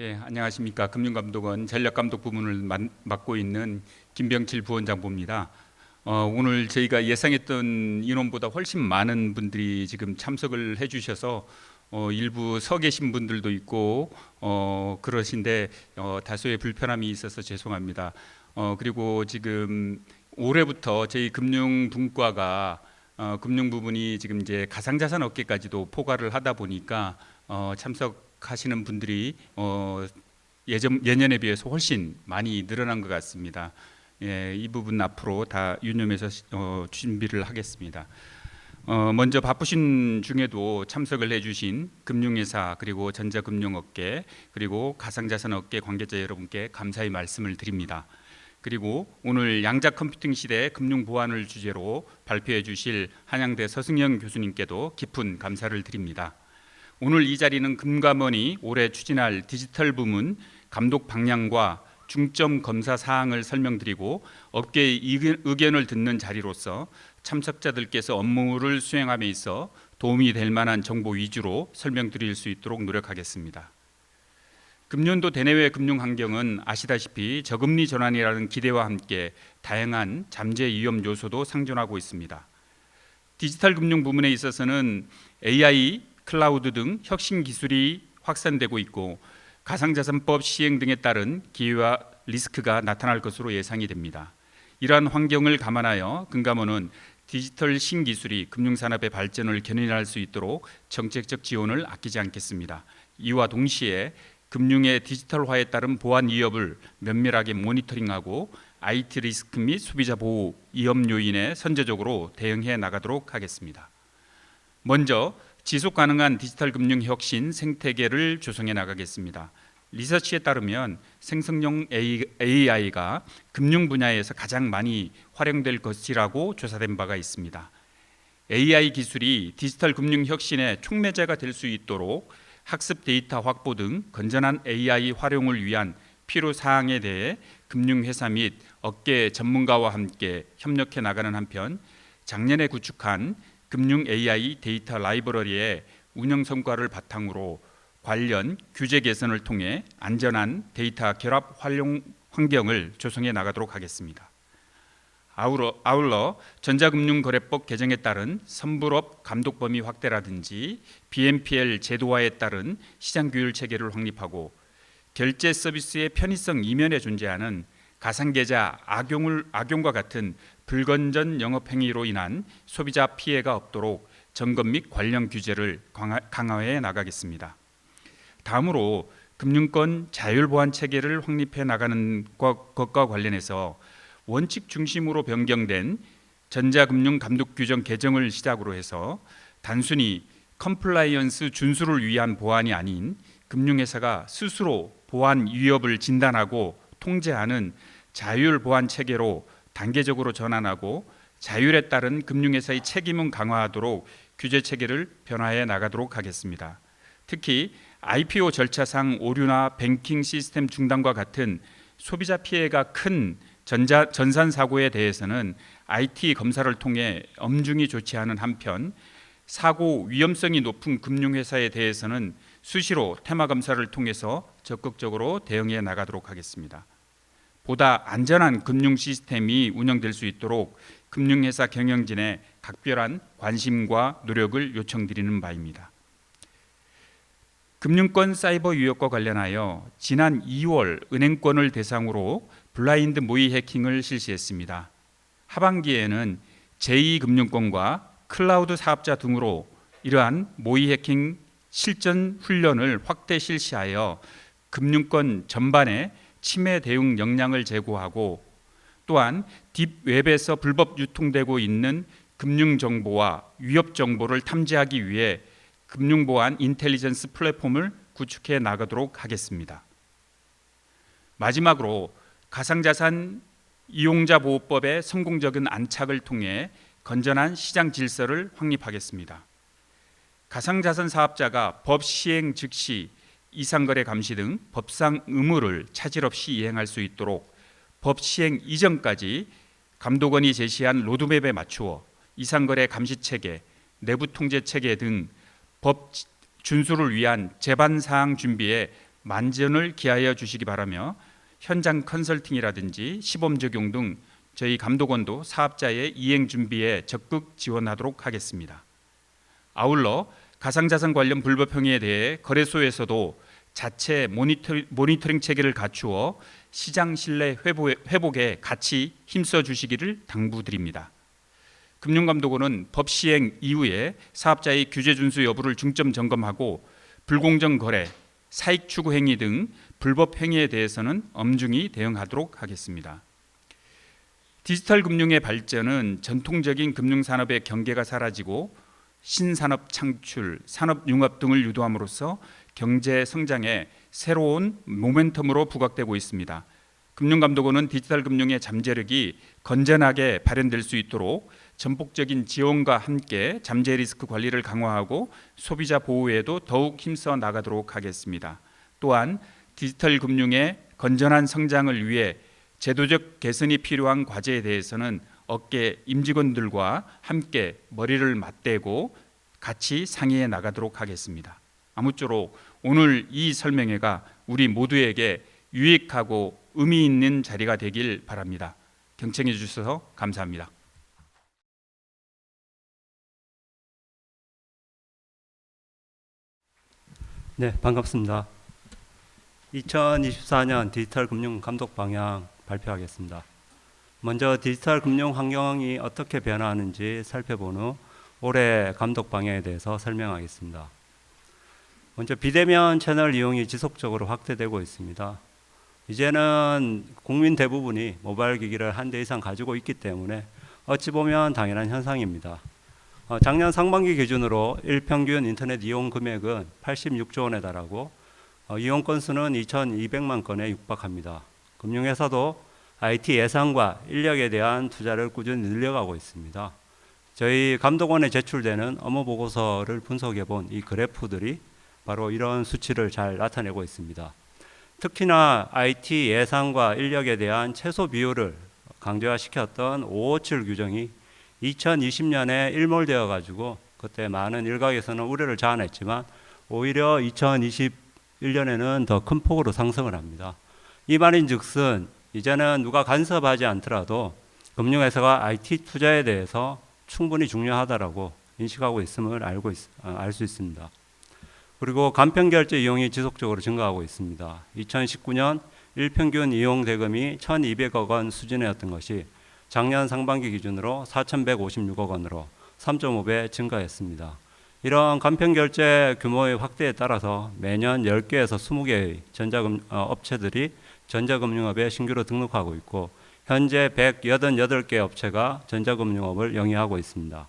예, 안녕하십니까. 금융감독원 전략감독 부문을 맡고 있는 김병칠 부원장입니다. 오늘 저희가 예상했던 인원보다 훨씬 많은 분들이 지금 참석을 해주셔서 일부 서 계신 분들도 있고 그러신데 다소의 불편함이 있어서 죄송합니다. 그리고 지금 올해부터 저희 금융분과가 금융 부분이 지금 이제 가상자산 업계까지도 포괄을 하다 보니까 참석하시는 분들이 예년에 비해서 훨씬 많이 늘어난 것 같습니다. 예, 이 부분 앞으로 다 유념해서 준비를 하겠습니다. 먼저 바쁘신 중에도 참석을 해주신 금융회사 그리고 전자금융업계 그리고 가상자산업계 관계자 여러분께 감사의 말씀을 드립니다. 그리고 오늘 양자 컴퓨팅 시대 금융 보안을 주제로 발표해 주실 한양대 서승영 교수님께도 깊은 감사를 드립니다. 오늘 이 자리는 금감원이 올해 추진할 디지털 부문 감독 방향과 중점 검사 사항을 설명드리고 업계의 의견을 듣는 자리로서 참석자들께서 업무를 수행함에 있어 도움이 될 만한 정보 위주로 설명드릴 수 있도록 노력하겠습니다. 금년도 대내외 금융 환경은 아시다시피 저금리 전환이라는 기대와 함께 다양한 잠재 위험 요소도 상존하고 있습니다. 디지털 금융 부문에 있어서는 AI, 클라우드 등 혁신 기술이 확산되고 있고 가상자산법 시행 등에 따른 기회와 리스크가 나타날 것으로 예상이 됩니다. 이러한 환경을 감안하여 금감원은 디지털 신기술이 금융산업의 발전을 견인할 수 있도록 정책적 지원을 아끼지 않겠습니다. 이와 동시에 금융의 디지털화에 따른 보안 위협을 면밀하게 모니터링하고 IT 리스크 및 소비자 보호 위험 요인에 선제적으로 대응해 나가도록 하겠습니다. 먼저 지속 가능한 디지털 금융 혁신 생태계를 조성해 나가겠습니다. 리서치에 따르면 생성형 AI가 금융 분야에서 가장 많이 활용될 것이라고 조사된 바가 있습니다. AI 기술이 디지털 금융 혁신의 촉매제가 될 수 있도록 학습 데이터 확보 등 건전한 AI 활용을 위한 필요 사항에 대해 금융회사 및 업계 전문가와 함께 협력해 나가는 한편 작년에 구축한 금융 AI 데이터 라이브러리의 운영 성과를 바탕으로 관련 규제 개선을 통해 안전한 데이터 결합 활용 환경을 조성해 나가도록 하겠습니다. 아울러 전자금융거래법 개정에 따른 선불업 감독 범위 확대라든지 BNPL 제도화에 따른 시장 규율 체계를 확립하고 결제 서비스의 편의성 이면에 존재하는 가상계좌 악용과 같은 불건전 영업행위로 인한 소비자 피해가 없도록 점검 및 관련 규제를 강화해 나가겠습니다. 다음으로 금융권 자율보안 체계를 확립해 나가는 것과 관련해서 원칙 중심으로 변경된 전자금융 감독 규정 개정을 시작으로 해서 단순히 컴플라이언스 준수를 위한 보안이 아닌 금융회사가 스스로 보안 위협을 진단하고 통제하는 자율 보안 체계로 단계적으로 전환하고 자율에 따른 금융회사의 책임은 강화하도록 규제 체계를 변화해 나가도록 하겠습니다. 특히 IPO 절차상 오류나 뱅킹 시스템 중단과 같은 소비자 피해가 큰 전산 사고에 대해서는 IT 검사를 통해 엄중히 조치하는 한편 사고 위험성이 높은 금융회사에 대해서는 수시로 테마 검사를 통해서 적극적으로 대응해 나가도록 하겠습니다. 보다 안전한 금융 시스템이 운영될 수 있도록 금융회사 경영진의 각별한 관심과 노력을 요청드리는 바입니다. 금융권 사이버 위협과 관련하여 지난 2월 은행권을 대상으로 블라인드 모의 해킹을 실시했습니다. 하반기에는 제2금융권과 클라우드 사업자 등으로 이러한 모의 해킹 실전 훈련을 확대 실시하여 금융권 전반에 침해 대응 역량을 제고하고 또한 딥웹에서 불법 유통되고 있는 금융정보와 위협정보를 탐지하기 위해 금융보안 인텔리전스 플랫폼을 구축해 나가도록 하겠습니다. 마지막으로 가상자산 이용자 보호법의 성공적인 안착을 통해 건전한 시장 질서를 확립하겠습니다. 가상자산 사업자가 법 시행 즉시 이상거래 감시 등 법상 의무를 차질 없이 이행할 수 있도록 법 시행 이전까지 감독원이 제시한 로드맵에 맞추어 이상거래 감시 체계, 내부 통제 체계 등 법 준수를 위한 제반 사항 준비에 만전을 기하여 주시기 바라며 현장 컨설팅이라든지 시범 적용 등 저희 감독원도 사업자의 이행 준비에 적극 지원하도록 하겠습니다. 아울러 가상자산 관련 불법 행위에 대해 거래소에서도 자체 모니터링 체계를 갖추어 시장 신뢰 회복에 같이 힘써 주시기를 당부드립니다. 금융감독원은 법 시행 이후에 사업자의 규제 준수 여부를 중점 점검하고 불공정 거래, 사익 추구 행위 등 불법 행위에 대해서는 엄중히 대응하도록 하겠습니다. 디지털 금융의 발전은 전통적인 금융산업의 경계가 사라지고 신산업 창출, 산업 융합 등을 유도함으로써 경제 성장에 새로운 모멘텀으로 부각되고 있습니다. 금융감독원은 디지털 금융의 잠재력이 건전하게 발현될 수 있도록 전폭적인 지원과 함께 잠재 리스크 관리를 강화하고 소비자 보호에도 더욱 힘써 나가도록 하겠습니다. 또한 디지털 금융의 건전한 성장을 위해 제도적 개선이 필요한 과제에 대해서는 업계 임직원들과 함께 머리를 맞대고 같이 상의해 나가도록 하겠습니다. 아무쪼록 오늘 이 설명회가 우리 모두에게 유익하고 의미 있는 자리가 되길 바랍니다. 경청해 주셔서 감사합니다. 네, 반갑습니다. 2024년 디지털 금융 감독 방향 발표하겠습니다. 먼저 디지털 금융 환경이 어떻게 변화하는지 살펴본 후 올해 감독 방향에 대해서 설명하겠습니다. 먼저 비대면 채널 이용이 지속적으로 확대되고 있습니다. 이제는 국민 대부분이 모바일 기기를 한 대 이상 가지고 있기 때문에 어찌 보면 당연한 현상입니다. 작년 상반기 기준으로 일평균 인터넷 이용 금액은 86조 원에 달하고 이용 건수는 2,200만 건에 육박합니다. 금융회사도 IT 예산과 인력에 대한 투자를 꾸준히 늘려가고 있습니다. 저희 감독원에 제출되는 업무 보고서를 분석해 본 이 그래프들이 바로 이런 수치를 잘 나타내고 있습니다. 특히나 IT 예산과 인력에 대한 최소 비율을 강조시켰던 557 규정이 2020년에 일몰되어 가지고 그때 많은 일각에서는 우려를 자아냈지만 오히려 2021년에는 더 큰 폭으로 상승을 합니다. 이 말인즉슨 이제는 누가 간섭하지 않더라도 금융회사가 IT 투자에 대해서 충분히 중요하다라고 인식하고 있음을 알 수 있습니다. 그리고 간편결제 이용이 지속적으로 증가하고 있습니다. 2019년 일평균 이용 대금이 1,200억 원 수준이었던 것이 작년 상반기 기준으로 4,156억 원으로 3.5배 증가했습니다. 이런 간편결제 규모의 확대에 따라서 매년 10개에서 20개의 업체들이 전자금융업에 신규로 등록하고 있고 현재 188개 업체가 전자금융업을 영위하고 있습니다.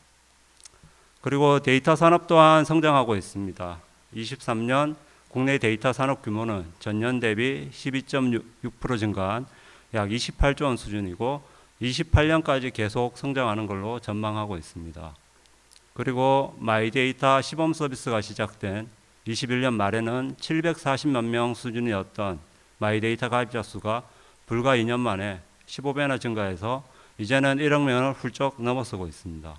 그리고 데이터 산업 또한 성장하고 있습니다. 23년 국내 데이터 산업 규모는 전년 대비 12.6% 증가한 약 28조 원 수준이고 28년까지 계속 성장하는 걸로 전망하고 있습니다. 그리고 마이데이터 시범 서비스가 시작된 21년 말에는 740만 명 수준이었던 마이데이터 가입자 수가 불과 2년 만에 15배나 증가해서 이제는 1억 명을 훌쩍 넘어서고 있습니다.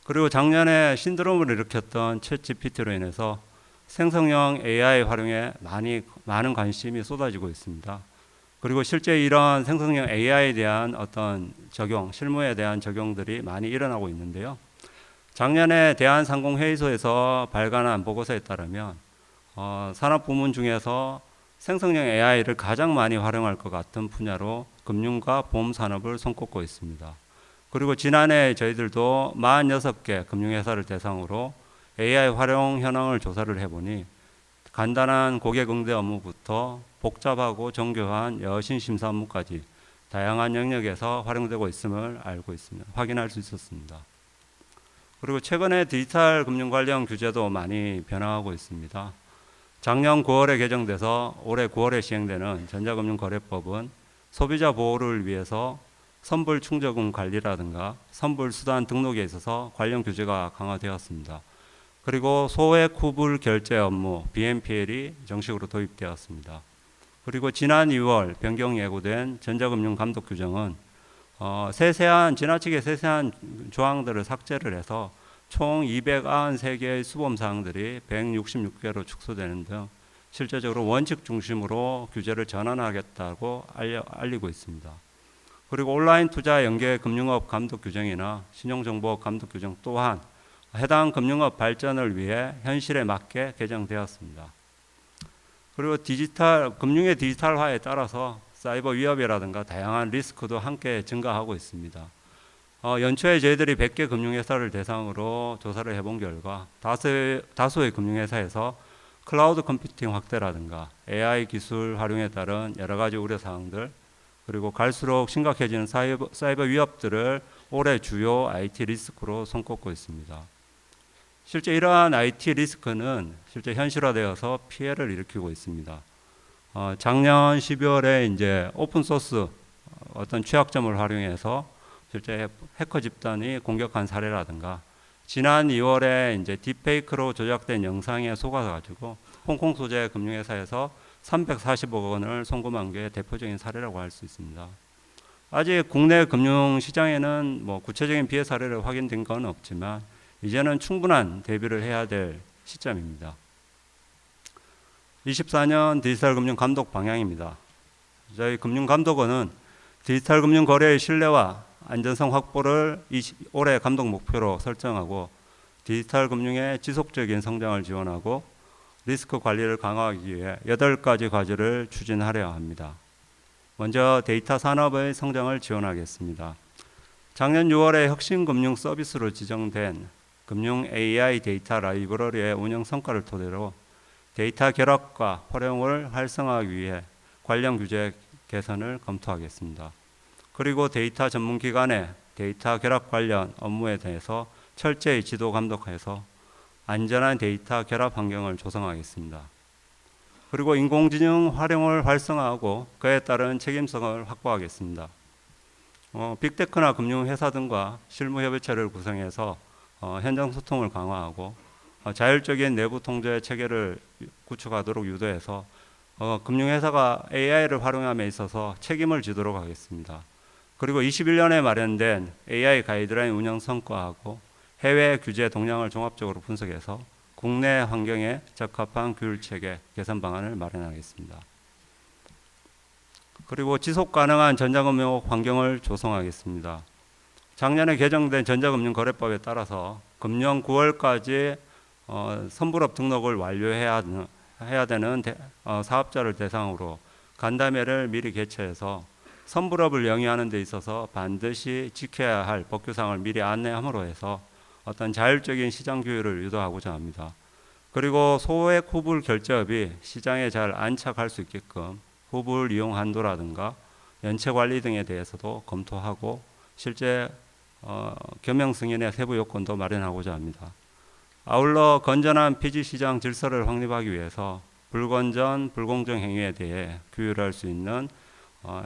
그리고 작년에 신드롬을 일으켰던 챗GPT로 인해서 생성형 AI 활용에 많은 관심이 쏟아지고 있습니다. 그리고 실제 이런 생성형 AI에 대한 어떤 적용, 실무에 대한 적용들이 많이 일어나고 있는데요. 작년에 대한상공회의소에서 발간한 보고서에 따르면 산업부문 중에서 생성형 AI를 가장 많이 활용할 것 같은 분야로 금융과 보험산업을 손꼽고 있습니다. 그리고 지난해 저희들도 46개 금융회사를 대상으로 AI 활용 현황을 조사를 해보니 간단한 고객 응대 업무부터 복잡하고 정교한 여신 심사 업무까지 다양한 영역에서 활용되고 있음을 확인할 수 있었습니다. 그리고 최근에 디지털 금융 관련 규제도 많이 변화하고 있습니다. 작년 9월에 개정돼서 올해 9월에 시행되는 전자금융거래법은 소비자 보호를 위해서 선불 충저금 관리라든가 선불 수단 등록에 있어서 관련 규제가 강화되었습니다. 그리고 소액 후불 결제 업무 BNPL이 정식으로 도입되었습니다. 그리고 지난 2월 변경 예고된 전자금융 감독 규정은 지나치게 세세한 조항들을 삭제를 해서 총 293개의 수범사항들이 166개로 축소되는 등 실제적으로 원칙 중심으로 규제를 전환하겠다고 알리고 있습니다. 그리고 온라인 투자 연계 금융업 감독 규정이나 신용정보 감독 규정 또한 해당 금융업 발전을 위해 현실에 맞게 개정되었습니다. 그리고 금융의 디지털화에 따라서 사이버 위협이라든가 다양한 리스크도 함께 증가하고 있습니다. 연초에 저희들이 100개 금융회사를 대상으로 조사를 해본 결과 다수의 금융회사에서 클라우드 컴퓨팅 확대라든가 AI 기술 활용에 따른 여러 가지 우려사항들, 그리고 갈수록 심각해지는 사이버 위협들을 올해 주요 IT 리스크로 손꼽고 있습니다. 실제 이러한 IT 리스크는 실제 현실화되어서 피해를 일으키고 있습니다. 작년 12월에 이제 오픈 소스 어떤 취약점을 활용해서 실제 해커 집단이 공격한 사례라든가, 지난 2월에 이제 딥페이크로 조작된 영상에 속아가지고 홍콩 소재 금융회사에서 340억 원을 송금한 게 대표적인 사례라고 할 수 있습니다. 아직 국내 금융시장에는 뭐 구체적인 피해 사례를 확인된 건 없지만 이제는 충분한 대비를 해야 될 시점입니다. 24년 디지털 금융 감독 방향입니다. 저희 금융감독원은 디지털 금융 거래의 신뢰와 안전성 확보를 올해 감독 목표로 설정하고 디지털 금융의 지속적인 성장을 지원하고 리스크 관리를 강화하기 위해 8가지 과제를 추진하려 합니다. 먼저 데이터 산업의 성장을 지원하겠습니다. 작년 6월에 혁신금융 서비스로 지정된 금융 AI 데이터 라이브러리의 운영 성과를 토대로 데이터 결합과 활용을 활성화하기 위해 관련 규제 개선을 검토하겠습니다. 그리고 데이터 전문기관의 데이터 결합 관련 업무에 대해서 철저히 지도 감독해서 안전한 데이터 결합 환경을 조성하겠습니다. 그리고 인공지능 활용을 활성화하고 그에 따른 책임성을 확보하겠습니다. 빅테크나 금융회사 등과 실무협의체를 구성해서 현장 소통을 강화하고 자율적인 내부 통제 체계를 구축하도록 유도해서 금융회사가 AI를 활용함에 있어서 책임을 지도록 하겠습니다. 그리고 21년에 마련된 AI 가이드라인 운영 성과하고 해외 규제 동향을 종합적으로 분석해서 국내 환경에 적합한 규율 체계 개선 방안을 마련하겠습니다. 그리고 지속 가능한 전자금융 환경을 조성하겠습니다. 작년에 개정된 전자금융거래법에 따라서 금년 9월까지 선불업 등록을 완료해야 되는 사업자를 대상으로 간담회를 미리 개최해서 선불업을 영위하는 데 있어서 반드시 지켜야 할 법규사항을 미리 안내함으로 해서 어떤 자율적인 시장 규율을 유도하고자 합니다. 그리고 소액 후불 결제업이 시장에 잘 안착할 수 있게끔 후불 이용 한도라든가 연체 관리 등에 대해서도 검토하고 실제 겸용 승인의 세부 요건도 마련하고자 합니다. 아울러 건전한 피지 시장 질서를 확립하기 위해서 불건전, 불공정 행위에 대해 규율할 수 있는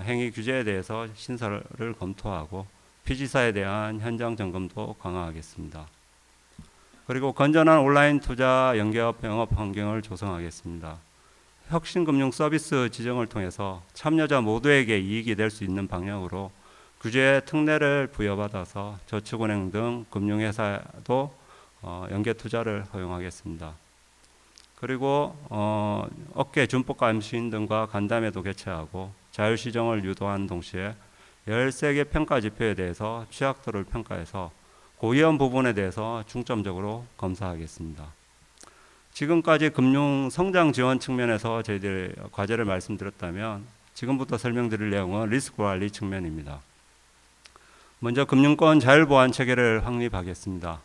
행위 규제에 대해서 신설을 검토하고 피지사에 대한 현장 점검도 강화하겠습니다. 그리고 건전한 온라인 투자 연계업 영업 환경을 조성하겠습니다. 혁신금융 서비스 지정을 통해서 참여자 모두에게 이익이 될 수 있는 방향으로 규제 특례를 부여받아서 저축은행 등 금융회사도 연계 투자를 허용하겠습니다. 그리고 업계 준법 감시인 등과 간담회도 개최하고 자율시정을 유도하는 동시에 13개 평가 지표에 대해서 취약도를 평가해서 고위험 부분에 대해서 중점적으로 검사하겠습니다. 지금까지 금융 성장 지원 측면에서 저희들 과제를 말씀드렸다면 지금부터 설명드릴 내용은 리스크 관리 측면입니다. 먼저 금융권 자율보안 체계를 확립하겠습니다.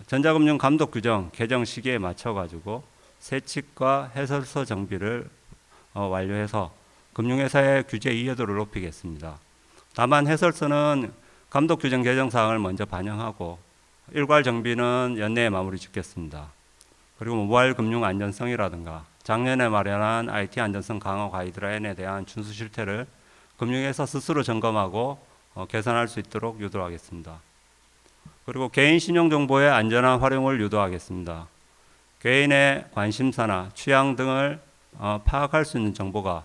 전자금융 감독 규정 개정 시기에 맞춰가지고 세칙과 해설서 정비를 완료해서 금융회사의 규제 이해도를 높이겠습니다. 다만 해설서는 감독 규정 개정 사항을 먼저 반영하고 일괄 정비는 연내에 마무리 짓겠습니다. 그리고 모바일 금융 안전성이라든가 작년에 마련한 IT 안전성 강화 가이드라인에 대한 준수 실태를 금융회사 스스로 점검하고 개선할 수 있도록 유도하겠습니다. 그리고 개인 신용 정보의 안전한 활용을 유도하겠습니다. 개인의 관심사나 취향 등을 파악할 수 있는 정보가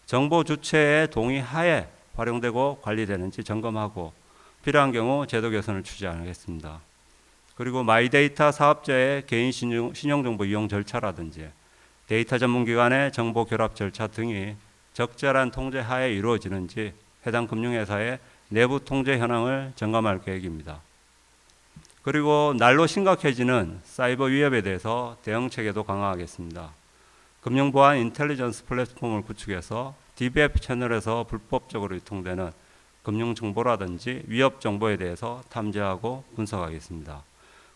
정보 주체의 동의 하에 활용되고 관리되는지 점검하고 필요한 경우 제도 개선을 추진하겠습니다. 그리고 마이데이터 사업자의 개인 신용정보 이용 절차라든지 데이터 전문기관의 정보 결합 절차 등이 적절한 통제 하에 이루어지는지 해당 금융회사의 내부 통제 현황을 점검할 계획입니다. 그리고 날로 심각해지는 사이버 위협에 대해서 대응 체계도 강화하겠습니다. 금융보안 인텔리전스 플랫폼을 구축해서 DBF 채널에서 불법적으로 유통되는 금융정보라든지 위협 정보에 대해서 탐지하고 분석하겠습니다.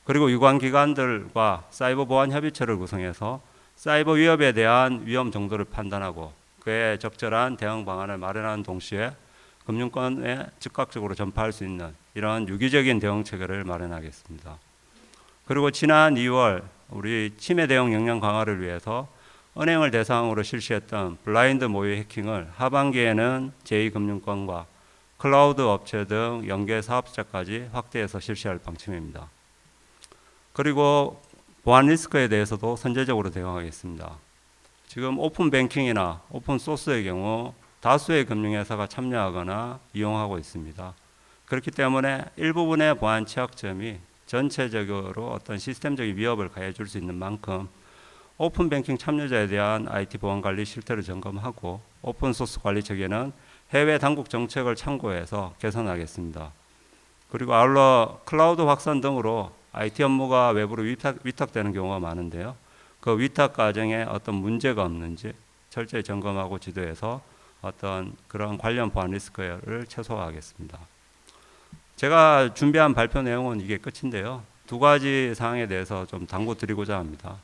그리고 유관 기관들과 사이버 보안 협의체를 구성해서 사이버 위협에 대한 위험 정도를 판단하고 그에 적절한 대응 방안을 마련하는 동시에 금융권에 즉각적으로 전파할 수 있는 이러한 유기적인 대응 체계를 마련하겠습니다. 그리고 지난 2월 우리 침해 대응 역량 강화를 위해서 은행을 대상으로 실시했던 블라인드 모의 해킹을 하반기에는 제2금융권과 클라우드 업체 등 연계 사업자까지 확대해서 실시할 방침입니다. 그리고 보안 리스크에 대해서도 선제적으로 대응하겠습니다. 지금 오픈 뱅킹이나 오픈 소스의 경우 다수의 금융회사가 참여하거나 이용하고 있습니다. 그렇기 때문에 일부분의 보안 취약점이 전체적으로 어떤 시스템적인 위협을 가해줄 수 있는 만큼 오픈 뱅킹 참여자에 대한 IT 보안 관리 실태를 점검하고 오픈 소스 관리 체계는 해외 당국 정책을 참고해서 개선하겠습니다. 그리고 아울러 클라우드 확산 등으로 IT 업무가 외부로 위탁되는 경우가 많은데요. 그 위탁 과정에 어떤 문제가 없는지 철저히 점검하고 지도해서 어떤 그런 관련 보안 리스크를 최소화하겠습니다. 제가 준비한 발표 내용은 이게 끝인데요. 두 가지 사항에 대해서 좀 당부 드리고자 합니다.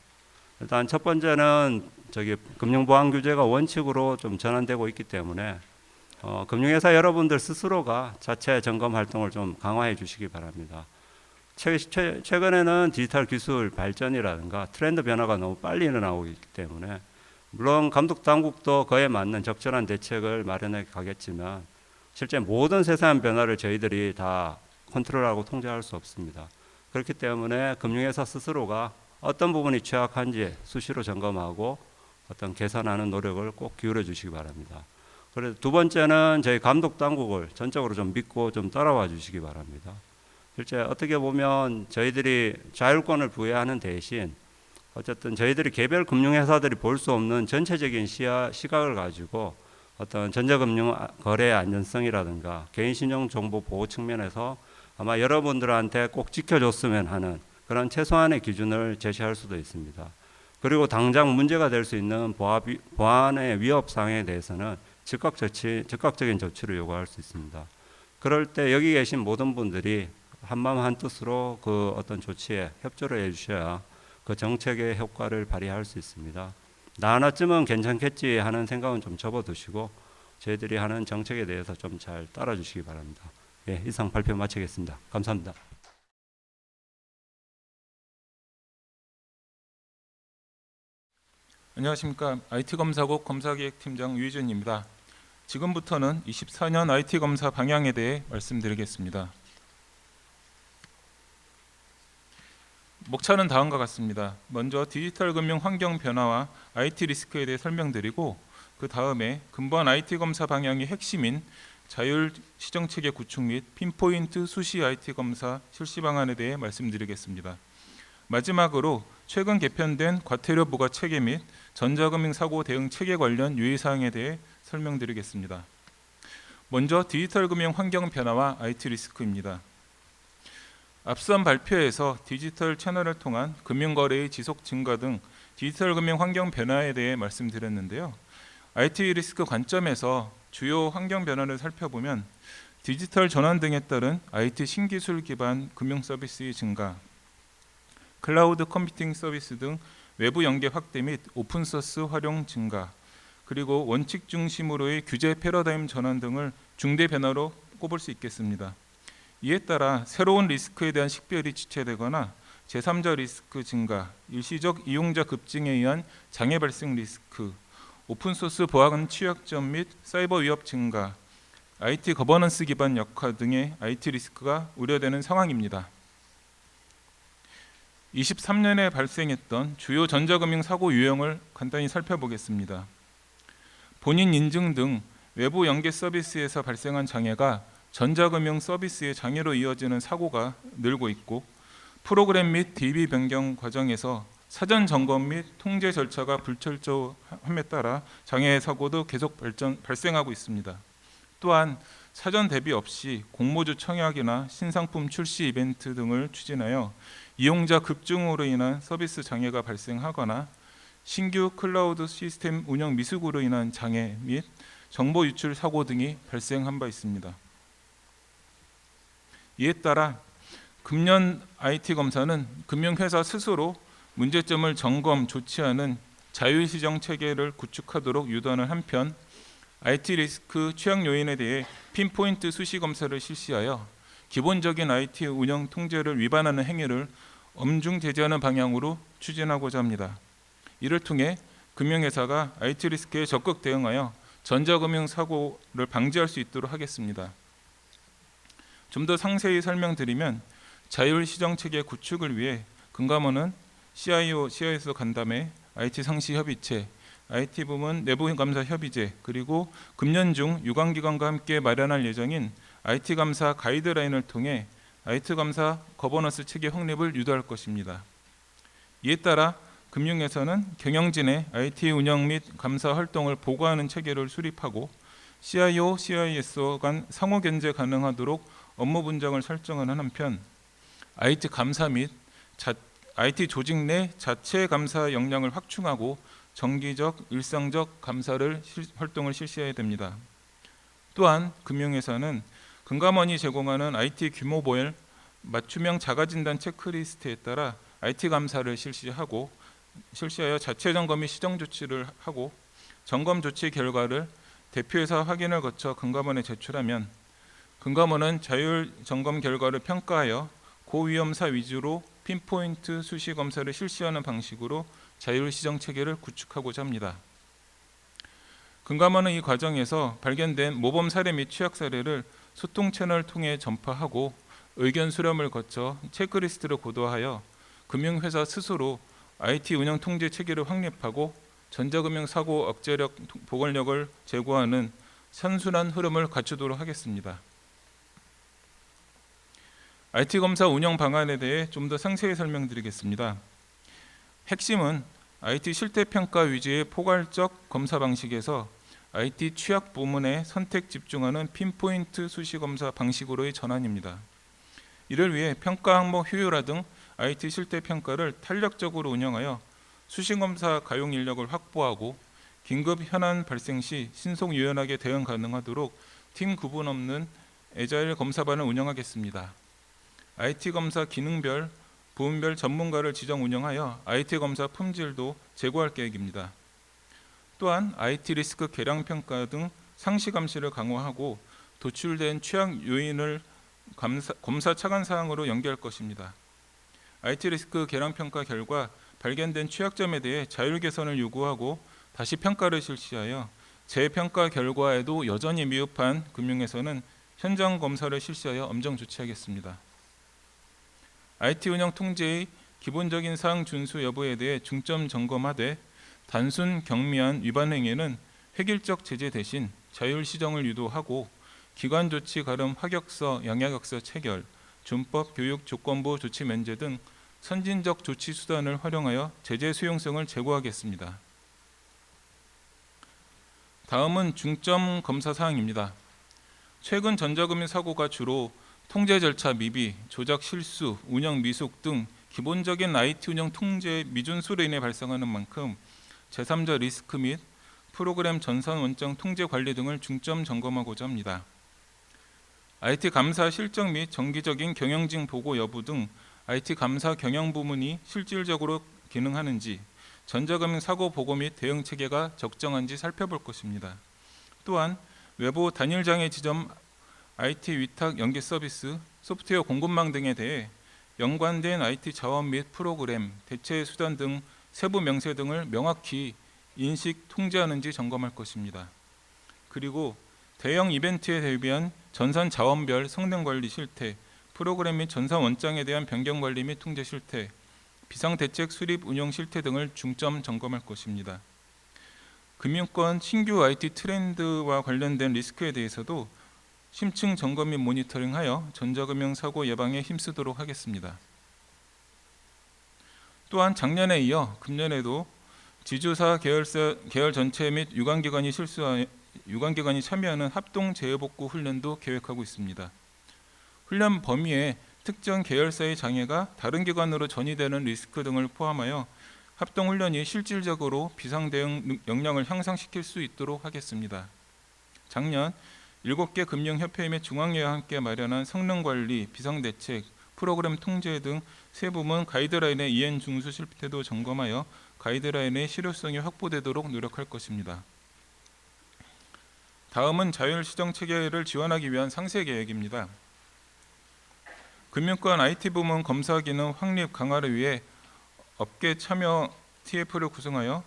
일단 첫 번째는 금융보안 규제가 원칙으로 좀 전환되고 있기 때문에 금융회사 여러분들 스스로가 자체 점검 활동을 좀 강화해 주시기 바랍니다. 최근에는 디지털 기술 발전이라든가 트렌드 변화가 너무 빨리 일어나고 있기 때문에 물론 감독 당국도 그에 맞는 적절한 대책을 마련해 가겠지만 실제 모든 세세한 변화를 저희들이 다 컨트롤하고 통제할 수 없습니다. 그렇기 때문에 금융회사 스스로가 어떤 부분이 취약한지 수시로 점검하고 어떤 개선하는 노력을 꼭 기울여 주시기 바랍니다. 그리고 두 번째는 저희 감독 당국을 전적으로 좀 믿고 좀 따라와 주시기 바랍니다. 실제 어떻게 보면 저희들이 자율권을 부여하는 대신 어쨌든 저희들이 개별 금융회사들이 볼 수 없는 전체적인 시각을 가지고 어떤 전자금융 거래의 안전성이라든가 개인신용정보 보호 측면에서 아마 여러분들한테 꼭 지켜줬으면 하는 그런 최소한의 기준을 제시할 수도 있습니다. 그리고 당장 문제가 될 수 있는 보안의 위협사항에 대해서는 즉각적인 조치를 요구할 수 있습니다. 그럴 때 여기 계신 모든 분들이 한마음 한뜻으로 그 어떤 조치에 협조를 해주셔야 그 정책의 효과를 발휘할 수 있습니다. 나 하나쯤은 괜찮겠지 하는 생각은 좀 접어두시고 저희들이 하는 정책에 대해서 좀 잘 따라주시기 바랍니다. 예, 이상 발표 마치겠습니다. 감사합니다. 안녕하십니까. IT검사국 검사기획팀장 유희준입니다. 지금부터는 24년 IT검사 방향에 대해 말씀드리겠습니다. 목차는 다음과 같습니다. 먼저 디지털 금융 환경 변화와 IT 리스크에 대해 설명드리고 그 다음에 근본 IT 검사 방향의 핵심인 자율 시정체계 구축 및 핀포인트 수시 IT 검사 실시 방안에 대해 말씀드리겠습니다. 마지막으로 최근 개편된 과태료 부과 체계 및 전자금융 사고 대응 체계 관련 유의사항에 대해 설명드리겠습니다. 먼저 디지털 금융 환경 변화와 IT 리스크입니다. 앞선 발표에서 디지털 채널을 통한 금융거래의 지속 증가 등 디지털 금융 환경 변화에 대해 말씀드렸는데요. IT 리스크 관점에서 주요 환경 변화를 살펴보면 디지털 전환 등에 따른 IT 신기술 기반 금융 서비스의 증가, 클라우드 컴퓨팅 서비스 등 외부 연계 확대 및 오픈소스 활용 증가, 그리고 원칙 중심으로의 규제 패러다임 전환 등을 중대 변화로 꼽을 수 있겠습니다. 이에 따라 새로운 리스크에 대한 식별이 지체되거나 제3자 리스크 증가, 일시적 이용자 급증에 의한 장애 발생 리스크, 오픈소스 보안 취약점 및 사이버 위협 증가, IT 거버넌스 기반 역할 등의 IT 리스크가 우려되는 상황입니다. 23년에 발생했던 주요 전자금융 사고 유형을 간단히 살펴보겠습니다. 본인 인증 등 외부 연계 서비스에서 발생한 장애가 전자금융 서비스의 장애로 이어지는 사고가 늘고 있고 프로그램 및 DB 변경 과정에서 사전 점검 및 통제 절차가 불철저함에 따라 장애 사고도 계속 발생하고 있습니다. 또한 사전 대비 없이 공모주 청약이나 신상품 출시 이벤트 등을 추진하여 이용자 급증으로 인한 서비스 장애가 발생하거나 신규 클라우드 시스템 운영 미숙으로 인한 장애 및 정보 유출 사고 등이 발생한 바 있습니다. 이에 따라 금년 IT 검사는 금융회사 스스로 문제점을 점검 조치하는 자율시정 체계를 구축하도록 유도하는 한편 IT 리스크 취약 요인에 대해 핀포인트 수시 검사를 실시하여 기본적인 IT 운영 통제를 위반하는 행위를 엄중 제재하는 방향으로 추진하고자 합니다. 이를 통해 금융회사가 IT 리스크에 적극 대응하여 전자금융 사고를 방지할 수 있도록 하겠습니다. 좀 더 상세히 설명드리면 자율시정 체계 구축을 위해 금감원은 CIO, CISO 간담회, IT 상시 협의체, IT 부문 내부 감사 협의제, 그리고 금년 중 유관기관과 함께 마련할 예정인 IT 감사 가이드라인을 통해 IT 감사 거버넌스 체계 확립을 유도할 것입니다. 이에 따라 금융회사는 경영진의 IT 운영 및 감사 활동을 보고하는 체계를 수립하고 CIO, CISO 간 상호 견제 가능하도록 업무 분장을 설정하는 한편 IT 감사 및 IT 조직 내 자체 감사 역량을 확충하고 정기적, 일상적 활동을 실시해야 됩니다. 또한 금융회사는 금감원이 제공하는 IT 규모별 맞춤형 자가진단 체크리스트에 따라 IT 감사를 실시하여 자체 점검 및 시정 조치를 하고 점검 조치 결과를 대표이사 확인을 거쳐 금감원에 제출하면 금감원은 자율 점검 결과를 평가하여 고위험사 위주로 핀포인트 수시 검사를 실시하는 방식으로 자율시정 체계를 구축하고자 합니다. 금감원은 이 과정에서 발견된 모범 사례 및 취약 사례를 소통 채널을 통해 전파하고 의견 수렴을 거쳐 체크리스트를 고도하여 금융회사 스스로 IT 운영 통제 체계를 확립하고 전자금융 사고 억제력, 보건력을 제고하는 선순환 흐름을 갖추도록 하겠습니다. IT 검사 운영 방안에 대해 좀 더 상세히 설명드리겠습니다. 핵심은 IT 실태평가 위주의 포괄적 검사 방식에서 IT 취약 부문에 선택 집중하는 핀포인트 수시 검사 방식으로의 전환입니다. 이를 위해 평가 항목 효율화 등 IT 실태평가를 탄력적으로 운영하여 수시 검사 가용 인력을 확보하고 긴급 현안 발생 시 신속 유연하게 대응 가능하도록 팀 구분 없는 애자일 검사반을 운영하겠습니다. IT 검사 기능별, 부문별 전문가를 지정 운영하여 IT 검사 품질도 제고할 계획입니다. 또한 IT 리스크 계량 평가 등 상시 감시를 강화하고 도출된 취약 요인을 검사 차관 사항으로 연계할 것입니다. IT 리스크 계량 평가 결과 발견된 취약점에 대해 자율 개선을 요구하고 다시 평가를 실시하여 재평가 결과에도 여전히 미흡한 금융에서는 현장 검사를 실시하여 엄정 조치하겠습니다. IT 운영 통제의 기본적인 사항 준수 여부에 대해 중점 점검하되 단순 경미한 위반 행위는 획일적 제재 대신 자율 시정을 유도하고 기관 조치 가름 확역서, 양약역서 체결, 준법, 교육, 조건부 조치 면제 등 선진적 조치 수단을 활용하여 제재 수용성을 제고하겠습니다. 다음은 중점 검사 사항입니다. 최근 전자금융 사고가 주로 통제 절차 미비, 조작 실수, 운영 미숙 등 기본적인 IT 운영 통제 미준수로 인해 발생하는 만큼 제3자 리스크 및 프로그램 전산 원점 통제 관리 등을 중점 점검하고자 합니다. IT 감사 실적 및 정기적인 경영진 보고 여부 등 IT 감사 경영 부문이 실질적으로 기능하는지, 전자금융 사고 보고 및 대응 체계가 적정한지 살펴볼 것입니다. 또한 외부 단일 장애 지점 IT 위탁 연계 서비스, 소프트웨어 공급망 등에 대해 연관된 IT 자원 및 프로그램, 대체 수단 등 세부 명세 등을 명확히 인식, 통제하는지 점검할 것입니다. 그리고 대형 이벤트에 대비한 전산 자원별 성능 관리 실태, 프로그램 및 전산 원장에 대한 변경 관리 및 통제 실태, 비상대책 수립 운영 실태 등을 중점 점검할 것입니다. 금융권 신규 IT 트렌드와 관련된 리스크에 대해서도 심층 점검 및 모니터링하여 전자금융 사고 예방에 힘쓰도록 하겠습니다. 또한 작년에 이어 금년에도 지주사 계열 전체 및 유관기관이 참여하는 합동 재해복구 훈련도 계획하고 있습니다. 훈련 범위에 특정 계열사의 장애가 다른 기관으로 전이되는 리스크 등을 포함하여 합동 훈련이 실질적으로 비상 대응 역량을 향상시킬 수 있도록 하겠습니다. 작년 7개 금융협회 및 중앙회와 함께 마련한 성능관리, 비상대책, 프로그램 통제 등 세 부문 가이드라인의 이행 중수 실태도 점검하여 가이드라인의 실효성이 확보되도록 노력할 것입니다. 다음은 자율시정체계를 지원하기 위한 상세 계획입니다. 금융권 IT 부문 검사 기능 확립 강화를 위해 업계 참여 TF를 구성하여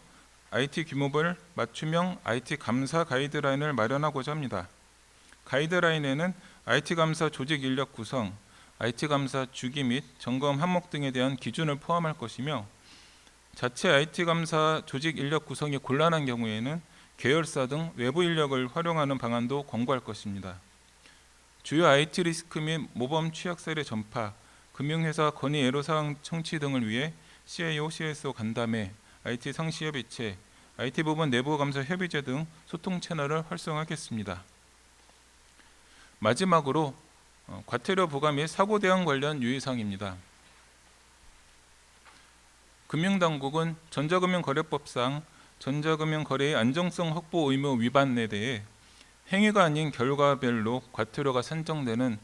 IT 규모별 맞춤형 IT 감사 가이드라인을 마련하고자 합니다. 가이드라인에는 IT 감사 조직 인력 구성, IT 감사 주기 및 점검 항목 등에 대한 기준을 포함할 것이며 자체 IT 감사 조직 인력 구성이 곤란한 경우에는 계열사 등 외부 인력을 활용하는 방안도 권고할 것입니다. 주요 IT 리스크 및 모범 취약 사례 전파, 금융회사 건의 애로사항 청취 등을 위해 CIO, CSO 간담회, IT 상시 협의체, IT 부문 내부 감사 협의제 등 소통 채널을 활성화하겠습니다. 마지막으로 과태료 부과 및 사고 대응 관련 유의사항입니다. 금융당국은 전자금융거래법상 전자금융거래의 안정성 확보 의무 위반에 대해 행위가 아닌 결과별로 과태료가 산정되는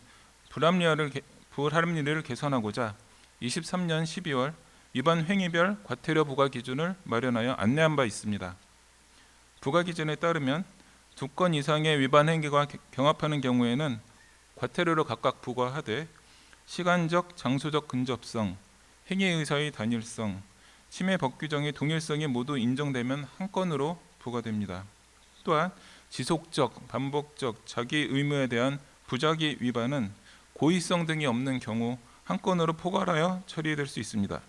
불합리를 개선하고자 23년 12월 위반 행위별 과태료 부과 기준을 마련하여 안내한 바 있습니다. 부과 기준에 따르면 2건 이상의 위반 행위가 경합하는 경우에는 과태료를 각각 부과하되 시간적, 장소적 근접성, 행위 의사의 단일성, 침해 법 규정의 동일성이 모두 인정되면 한 건으로 부과됩니다. 또한 지속적, 반복적 자기 의무에 대한 부작위 위반은 고의성 등이 없는 경우 한 건으로 포괄하여 처리될 수 있습니다.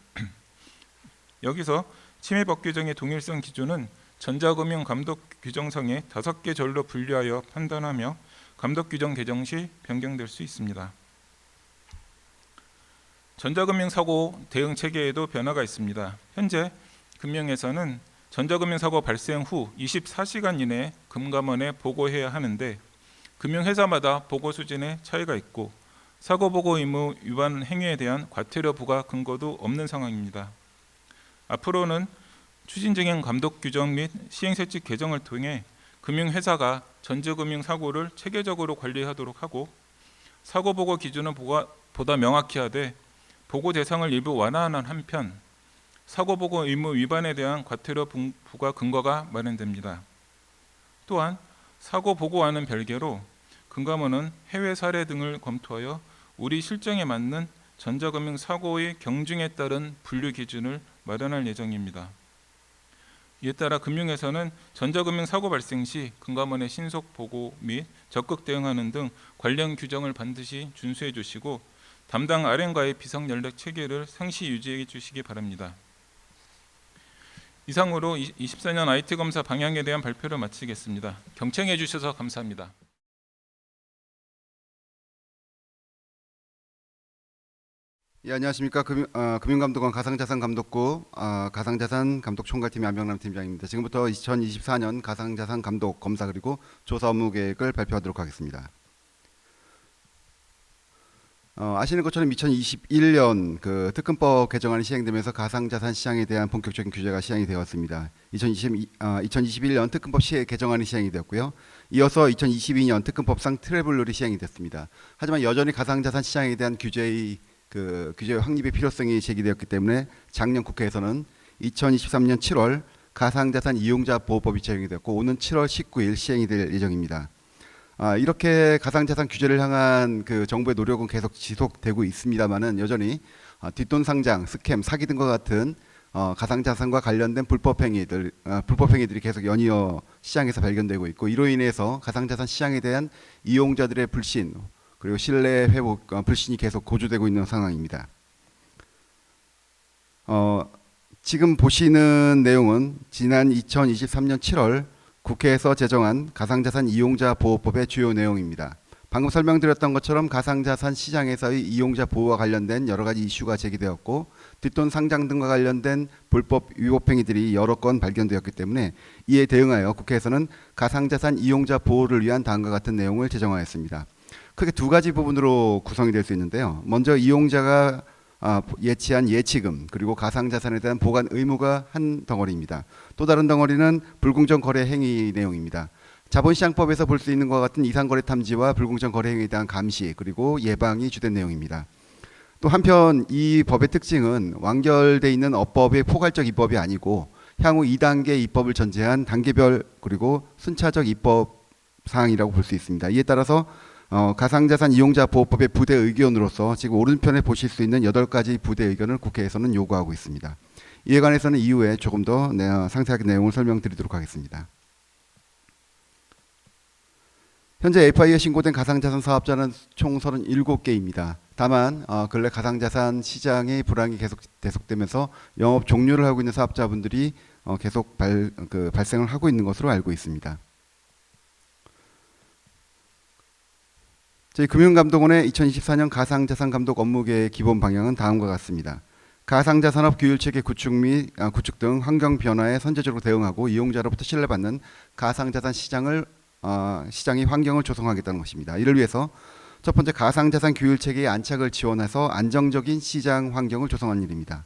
여기서 침해 법 규정의 동일성 기준은 전자금융 감독 규정상의 5개 절로 분류하여 판단하며 감독 규정 개정 시 변경될 수 있습니다. 전자금융 사고 대응 체계에도 변화가 있습니다. 현재 금융에서는 전자금융 사고 발생 후 24시간 이내에 금감원에 보고해야 하는데 금융회사마다 보고 수준에 차이가 있고 사고 보고 의무 위반 행위에 대한 과태료 부과 근거도 없는 상황입니다. 앞으로는 추진 중인 감독 규정 및 시행세칙 개정을 통해 금융회사가 전자금융 사고를 체계적으로 관리하도록 하고 사고 보고 기준은 보다 명확히 하되 보고 대상을 일부 완화하는 한편 사고 보고 의무 위반에 대한 과태료 부과 근거가 마련됩니다. 또한 사고 보고와는 별개로 금감원은 해외 사례 등을 검토하여 우리 실정에 맞는 전자금융 사고의 경중에 따른 분류 기준을 마련할 예정입니다. 이에 따라 금융에서는 전자금융 사고 발생 시 금감원에 신속 보고 및 적극 대응하는 등 관련 규정을 반드시 준수해 주시고 담당 RM과의 비상 연락 체계를 상시 유지해 주시기 바랍니다. 이상으로 24년 IT 검사 방향에 대한 발표를 마치겠습니다. 경청해 주셔서 감사합니다. 예, 안녕하십니까. 금융감독원 가상자산감독부 가상자산감독총괄팀의 안병남 팀장입니다. 지금부터 2024년 가상자산 감독 검사 그리고 조사 업무 계획을 발표하도록 하겠습니다. 아시는 것처럼 2021년 그 특검법 개정안이 시행되면서 가상자산 시장에 대한 본격적인 규제가 시행이 되었습니다. 2021년 특검법 개정안이 시행이 되었고요. 이어서 2022년 특검법상 트래블룰이 시행이 됐습니다. 하지만 여전히 가상자산 시장에 대한 규제의 확립의 필요성이 제기되었기 때문에 작년 국회에서는 2023년 7월 가상자산 이용자 보호법이 제정이 되었고 오는 7월 19일 시행이 될 예정입니다. 이렇게 가상자산 규제를 향한 그 정부의 노력은 계속 지속되고 있습니다만은 여전히 뒷돈 상장, 스캠, 사기 등과 같은 가상자산과 관련된 불법 행위들이 계속 연이어 시장에서 발견되고 있고 이로 인해서 가상자산 시장에 대한 이용자들의 불신 그리고 신뢰 회복, 불신이 계속 고조되고 있는 상황입니다. 지금 보시는 내용은 지난 2023년 7월 국회에서 제정한 가상자산 이용자 보호법의 주요 내용입니다. 방금 설명드렸던 것처럼 가상자산 시장에서의 이용자 보호와 관련된 여러 가지 이슈가 제기되었고 뒷돈 상장 등과 관련된 불법 위법 행위들이 여러 건 발견되었기 때문에 이에 대응하여 국회에서는 가상자산 이용자 보호를 위한 다음과 같은 내용을 제정하였습니다. 크게 두 가지 부분으로 구성이 될 수 있는데요. 먼저 이용자가 예치한 예치금 그리고 가상자산에 대한 보관 의무가 한 덩어리입니다. 또 다른 덩어리는 불공정 거래 행위 내용입니다. 자본시장법에서 볼 수 있는 것과 같은 이상거래 탐지와 불공정 거래 행위에 대한 감시 그리고 예방이 주된 내용입니다. 또 한편 이 법의 특징은 완결돼 있는 업법의 포괄적 입법이 아니고 향후 2단계 입법을 전제한 단계별 그리고 순차적 입법 사항이라고 볼 수 있습니다. 이에 따라서 가상자산 이용자 보호법의 부대 의견으로서 지금 오른편에 보실 수 있는 8가지 부대 의견을 국회에서는 요구하고 있습니다. 이에 관해서는 이후에 조금 더 상세하게 내용을 설명드리도록 하겠습니다. 현재 FI에 신고된 가상자산 사업자는 총 37개입니다. 다만 근래 가상자산 시장의 불황이 계속되면서 영업 종료를 하고 있는 사업자분들이 계속 발생을 하고 있는 것으로 알고 있습니다. 저희 금융감독원의 2024년 가상자산 감독 업무계획 기본 방향은 다음과 같습니다. 가상자산업 규율체계 구축 및 구축 등 환경 변화에 선제적으로 대응하고 이용자로부터 신뢰받는 가상자산 시장의 환경을 조성하겠다는 것입니다. 이를 위해서 첫 번째 가상자산 규율체계의 안착을 지원해서 안정적인 시장 환경을 조성하는 일입니다.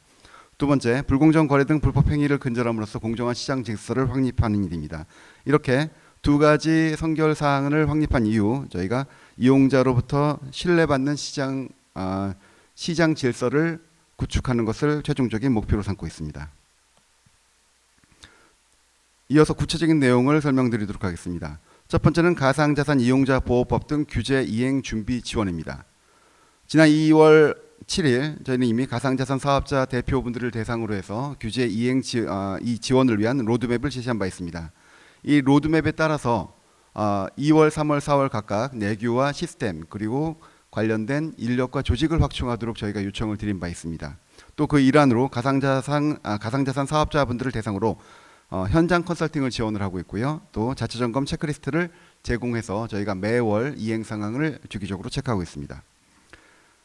두 번째 불공정 거래 등 불법 행위를 근절함으로써 공정한 시장 질서를 확립하는 일입니다. 이렇게 두 가지 선결 사항을 확립한 이후 저희가 이용자로부터 신뢰받는 시장 질서를 구축하는 것을 최종적인 목표로 삼고 있습니다. 이어서 구체적인 내용을 설명드리도록 하겠습니다. 첫 번째는 가상자산 이용자 보호법 등 규제 이행 준비 지원입니다. 지난 2월 7일 저희는 이미 가상자산 사업자 대표분들을 대상으로 해서 규제 이행 지원을 위한 로드맵을 제시한 바 있습니다. 이 로드맵에 따라서 2월, 3월, 4월 각각 내규와 시스템 그리고 관련된 인력과 조직을 확충하도록 저희가 요청을 드린 바 있습니다. 또 그 일환으로 가상자산 사업자분들을 대상으로 현장 컨설팅을 지원을 하고 있고요. 또 자체점검 체크리스트를 제공해서 저희가 매월 이행 상황을 주기적으로 체크하고 있습니다.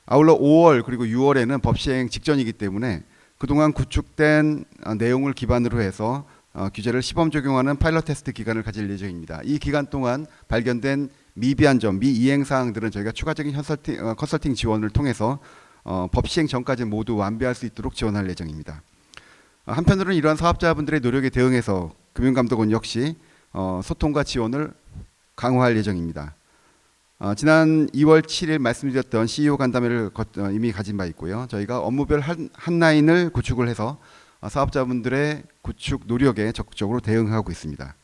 아울러 5월 그리고 6월에는 법 시행 직전이기 때문에 그동안 구축된 내용을 기반으로 해서 규제를 시범 적용하는 파일럿 테스트 기간을 가질 예정입니다. 이 기간 동안 발견된 미비한 점, 미이행 사항들은 저희가 추가적인 컨설팅 지원을 통해서 법 시행 전까지 모두 완비할 수 있도록 지원할 예정입니다. 한편으로는 이러한 사업자분들의 노력에 대응해서 금융감독원 역시 소통과 지원을 강화할 예정입니다. 지난 2월 7일 말씀드렸던 CEO 간담회를 이미 가진 바 있고요. 저희가 업무별 한 라인을 구축을 해서 사업자분들의 구축 노력에 적극적으로 대응하고 있습니다.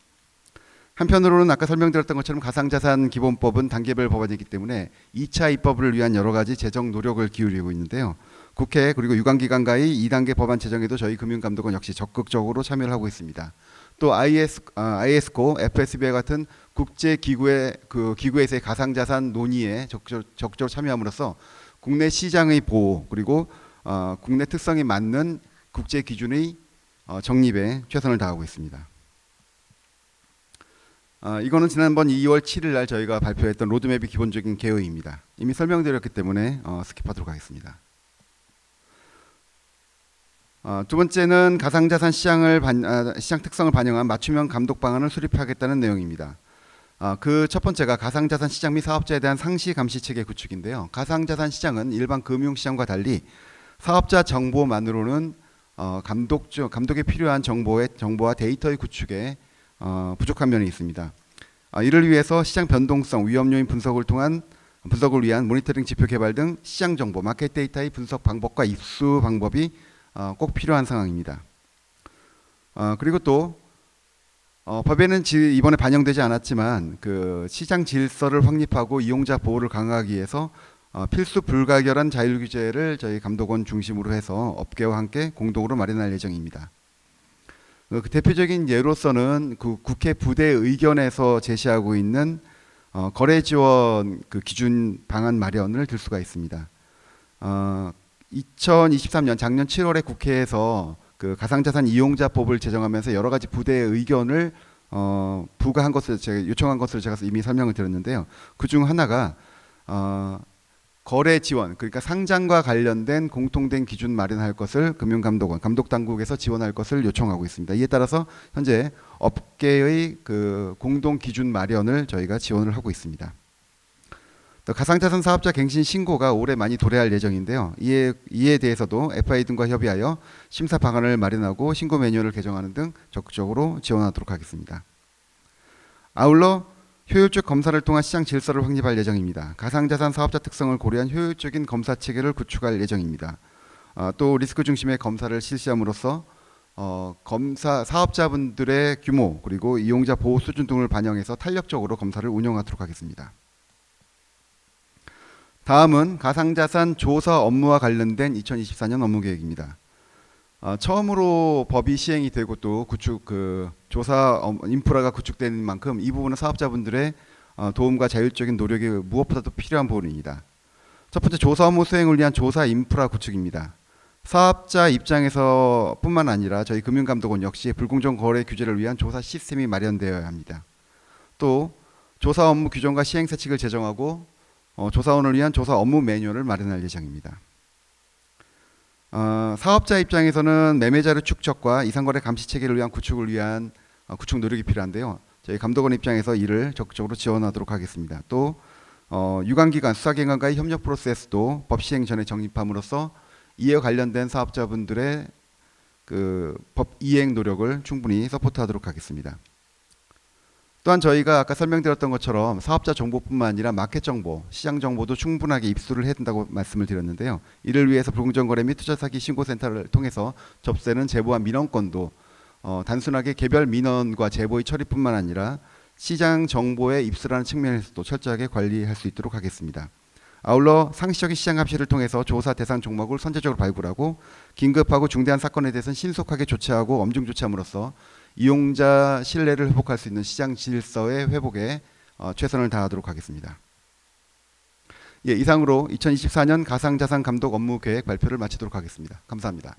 한편으로는 아까 설명드렸던 것처럼 가상자산 기본법은 단계별 법안이기 때문에 2차 입법을 위한 여러 가지 재정 노력을 기울이고 있는데요. 국회 그리고 유관기관과의 2단계 법안 제정에도 저희 금융감독원 역시 적극적으로 참여를 하고 있습니다. 또 ISCO, FSB와 같은 국제 기구에서의 가상자산 논의에 적극적으로 참여함으로써 국내 시장의 보호 그리고 국내 특성에 맞는 국제 기준의 정립에 최선을 다하고 있습니다. 이거는 지난번 2월 7일 날 저희가 발표했던 로드맵의 기본적인 개요입니다. 이미 설명드렸기 때문에 스킵하도록 하겠습니다. 두 번째는 가상자산 시장 특성을 반영한 맞춤형 감독 방안을 수립하겠다는 내용입니다. 그 첫 번째가 가상자산 시장 및 사업자에 대한 상시 감시 체계 구축인데요. 가상자산 시장은 일반 금융시장과 달리 사업자 정보만으로는 감독에 필요한 정보와 데이터의 구축에 부족한 면이 있습니다. 이를 위해서 시장 변동성, 위험 요인 분석을 위한 모니터링 지표 개발 등 시장 정보, 마켓 데이터의 분석 방법과 입수 방법이 꼭 필요한 상황입니다. 그리고 또 법에는 이번에 반영되지 않았지만 그 시장 질서를 확립하고 이용자 보호를 강화하기 위해서 필수 불가결한 자율 규제를 저희 감독원 중심으로 해서 업계와 함께 공동으로 마련할 예정입니다. 그 대표적인 예로서는 그 국회 부대 의견에서 제시하고 있는 거래 지원 그 기준 방안 마련을 들 수가 있습니다. 2023년 작년 7월에 국회에서 그 가상자산 이용자법을 제정하면서 여러 가지 부대의 의견을 부과한 것을 제가 요청한 것을 제가 이미 설명을 드렸는데요. 그 중 하나가 거래 지원, 그러니까 상장과 관련된 공통된 기준 마련할 것을 금융감독원, 감독당국에서 지원할 것을 요청하고 있습니다. 이에 따라서 현재 업계의 그 공동 기준 마련을 저희가 지원을 하고 있습니다. 또 가상자산 사업자 갱신 신고가 올해 많이 도래할 예정인데요. 이에 대해서도 FI 등과 협의하여 심사 방안을 마련하고 신고 매뉴얼을 개정하는 등 적극적으로 지원하도록 하겠습니다. 아울러 효율적 검사를 통한 시장 질서를 확립할 예정입니다. 가상자산 사업자 특성을 고려한 효율적인 검사 체계를 구축할 예정입니다. 또 리스크 중심의 검사를 실시함으로써 검사 사업자분들의 규모 그리고 이용자 보호 수준 등을 반영해서 탄력적으로 검사를 운영하도록 하겠습니다. 다음은 가상자산 조사 업무와 관련된 2024년 업무 계획입니다. 처음으로 법이 시행이 되고 또 조사 인프라가 구축되는 만큼 이 부분은 사업자분들의 도움과 자율적인 노력이 무엇보다도 필요한 부분입니다. 첫 번째, 조사 업무 수행을 위한 조사 인프라 구축입니다. 사업자 입장에서 뿐만 아니라 저희 금융감독원 역시 불공정 거래 규제를 위한 조사 시스템이 마련되어야 합니다. 또 조사 업무 규정과 시행사칙을 제정하고 조사원을 위한 조사 업무 매뉴얼을 마련할 예정입니다. 사업자 입장에서는 매매자료 축적과 이상거래 감시 체계를 위한 구축을 위한 구축 노력이 필요한데요. 저희 감독원 입장에서 이를 적극적으로 지원하도록 하겠습니다. 또 유관기관, 수사기관과의 협력 프로세스도 법 시행 전에 정립함으로써 이에 관련된 사업자분들의 그 법 이행 노력을 충분히 서포트하도록 하겠습니다. 또한 저희가 아까 설명드렸던 것처럼 사업자 정보뿐만 아니라 마켓 정보, 시장 정보도 충분하게 입수를 해야 된다고 말씀을 드렸는데요. 이를 위해서 불공정거래 및 투자사기 신고센터를 통해서 접수되는 제보와 민원건도 단순하게 개별 민원과 제보의 처리뿐만 아니라 시장 정보의 입수라는 측면에서도 철저하게 관리할 수 있도록 하겠습니다. 아울러 상시적인 시장 합시를 통해서 조사 대상 종목을 선제적으로 발굴하고 긴급하고 중대한 사건에 대해서는 신속하게 조치하고 엄중 조치함으로써 이용자 신뢰를 회복할 수 있는 시장 질서의 회복에 최선을 다하도록 하겠습니다. 예, 이상으로 2024년 가상자산 감독 업무 계획 발표를 마치도록 하겠습니다. 감사합니다.